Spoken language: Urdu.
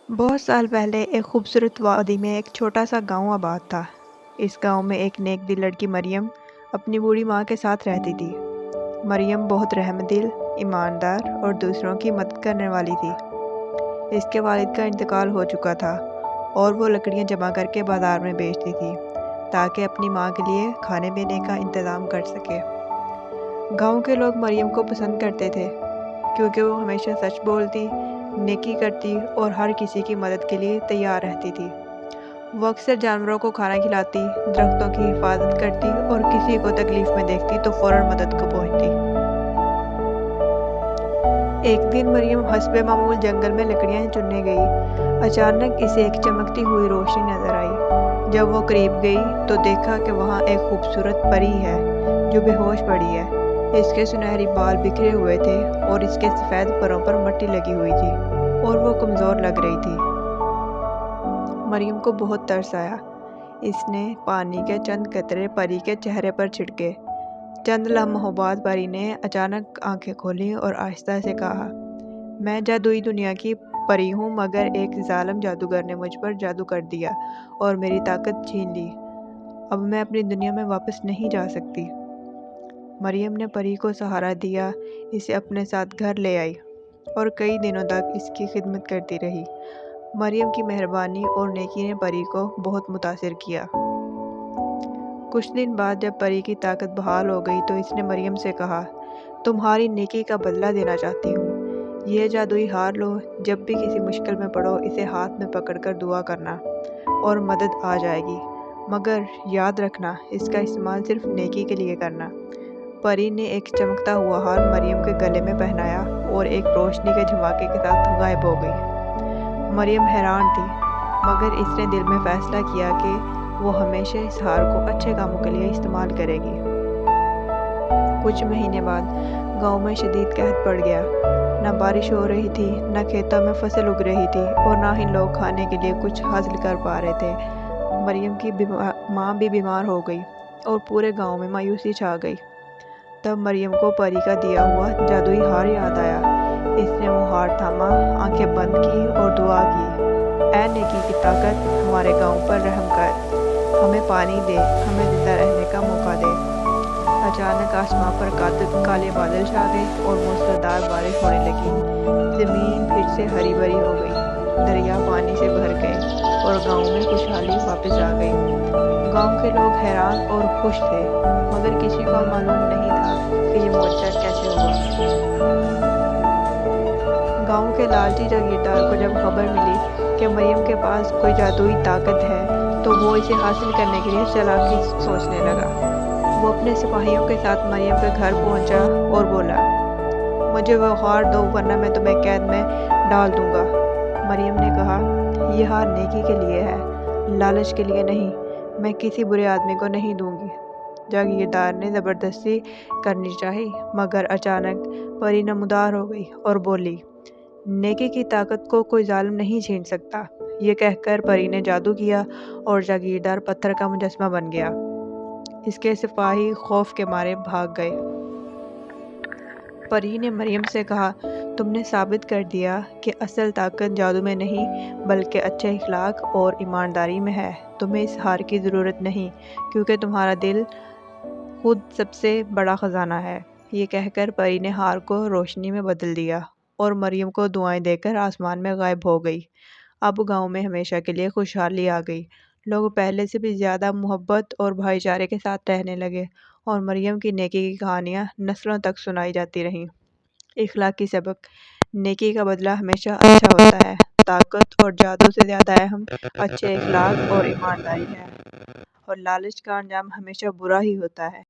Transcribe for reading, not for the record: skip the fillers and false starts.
بہت سال پہلے ایک خوبصورت وادی میں ایک چھوٹا سا گاؤں آباد تھا۔ اس گاؤں میں ایک نیک دل لڑکی مریم اپنی بوڑھی ماں کے ساتھ رہتی تھی۔ مریم بہت رحم دل، ایماندار اور دوسروں کی مدد کرنے والی تھی۔ اس کے والد کا انتقال ہو چکا تھا اور وہ لکڑیاں جمع کر کے بازار میں بیچتی تھی تاکہ اپنی ماں کے لیے کھانے پینے کا انتظام کر سکے۔ گاؤں کے لوگ مریم کو پسند کرتے تھے کیونکہ وہ ہمیشہ سچ بولتی، نیکی کرتی اور ہر کسی کی مدد کے لیے تیار رہتی تھی۔ وہ اکثر جانوروں کو کھانا کھلاتی، درختوں کی حفاظت کرتی اور کسی کو تکلیف میں دیکھتی تو فوراً مدد کو پہنچتی۔ ایک دن مریم حسب معمول جنگل میں لکڑیاں چننے گئی۔ اچانک اسے ایک چمکتی ہوئی روشنی نظر آئی۔ جب وہ قریب گئی تو دیکھا کہ وہاں ایک خوبصورت پری ہے جو بے ہوش پڑی ہے۔ اس کے سنہری بال بکھرے ہوئے تھے اور اس کے سفید پروں پر مٹی لگی ہوئی تھی اور وہ کمزور لگ رہی تھی۔ مریم کو بہت ترس آیا۔ اس نے پانی کے چند قطرے پری کے چہرے پر چھڑکے۔ چند لمحوں بعد پری نے اچانک آنکھیں کھولیں اور آہستہ سے کہا، میں جادوئی دنیا کی پری ہوں، مگر ایک ظالم جادوگر نے مجھ پر جادو کر دیا اور میری طاقت چھین لی۔ اب میں اپنی دنیا میں واپس نہیں جا سکتی۔ مریم نے پری کو سہارا دیا، اسے اپنے ساتھ گھر لے آئی اور کئی دنوں تک اس کی خدمت کرتی رہی۔ مریم کی مہربانی اور نیکی نے پری کو بہت متاثر کیا۔ کچھ دن بعد جب پری کی طاقت بحال ہو گئی تو اس نے مریم سے کہا، تمہاری نیکی کا بدلہ دینا چاہتی ہوں۔ یہ جادوئی ہار لو، جب بھی کسی مشکل میں پڑو اسے ہاتھ میں پکڑ کر دعا کرنا اور مدد آ جائے گی، مگر یاد رکھنا اس کا استعمال صرف نیکی کے لیے کرنا۔ پری نے ایک چمکتا ہوا ہار مریم کے گلے میں پہنایا اور ایک روشنی کے دھماکے کے ساتھ غائب ہو گئی۔ مریم حیران تھی، مگر اس نے دل میں فیصلہ کیا کہ وہ ہمیشہ اس ہار کو اچھے کاموں کے لیے استعمال کرے گی۔ کچھ مہینے بعد گاؤں میں شدید قحط پڑ گیا۔ نہ بارش ہو رہی تھی، نہ کھیتوں میں فصل اگ رہی تھی اور نہ ہی لوگ کھانے کے لیے کچھ حاصل کر پا رہے تھے۔ مریم کی ماں بھی بیمار ہو گئی اور پورے گاؤں میں مایوسی چھا گئی۔ تب مریم کو پری کا دیا ہوا جادوئی ہار یاد آیا۔ اس نے وہ ہار تھاما، آنکھیں بند کی اور دعا کی، اے نیکی کی طاقت، ہمارے گاؤں پر رحم کر، ہمیں پانی دے، ہمیں زندہ رہنے کا موقع دے۔ اچانک آسمان پر کالے بادل چھا گئے اور موسلادھار بارش ہونے لگی۔ زمین پھر سے ہری بھری ہو گئی، دریا پانی سے بھر گئے اور گاؤں میں خوشحالی واپس آ گئی۔ گاؤں کے لوگ حیران اور خوش تھے، مگر کسی کو معلوم نہیں تھا کہ یہ معجزہ کیسے ہوا۔ گاؤں کے لالچی جاگیردار کو جب خبر ملی کہ مریم کے پاس کوئی جادوئی طاقت ہے تو وہ اسے حاصل کرنے کے لیے چالاکی سوچنے لگا۔ وہ اپنے سپاہیوں کے ساتھ مریم کے گھر پہنچا اور بولا، مجھے وہ ہار دو ورنہ میں تمہیں قید میں ڈال دوں گا۔ مریم نے کہا، یہ ہار نیکی کے لیے ہے، لالچ کے لیے نہیں، میں کسی برے آدمی کو نہیں دوں گی۔ جاگیردار نے زبردستی کرنی چاہی، مگر اچانک پری نمودار ہو گئی اور بولی، نیکی کی طاقت کو کوئی ظالم نہیں چھین سکتا۔ یہ کہہ کر پری نے جادو کیا اور جاگیردار پتھر کا مجسمہ بن گیا۔ اس کے سپاہی خوف کے مارے بھاگ گئے۔ پری نے مریم سے کہا، تم نے ثابت کر دیا کہ اصل طاقت جادو میں نہیں بلکہ اچھے اخلاق اور ایمانداری میں ہے۔ تمہیں اس ہار کی ضرورت نہیں کیونکہ تمہارا دل خود سب سے بڑا خزانہ ہے۔ یہ کہہ کر پری نے ہار کو روشنی میں بدل دیا اور مریم کو دعائیں دے کر آسمان میں غائب ہو گئی۔ اب گاؤں میں ہمیشہ کے لیے خوشحالی آ گئی۔ لوگ پہلے سے بھی زیادہ محبت اور بھائی چارے کے ساتھ رہنے لگے اور مریم کی نیکی کی کہانیاں نسلوں تک سنائی جاتی رہیں۔ اخلاقی سبق: نیکی کا بدلہ ہمیشہ اچھا ہوتا ہے۔ طاقت اور جادو سے زیادہ اہم اچھے اخلاق اور ایمانداری ہے، اور لالچ کا انجام ہمیشہ برا ہی ہوتا ہے۔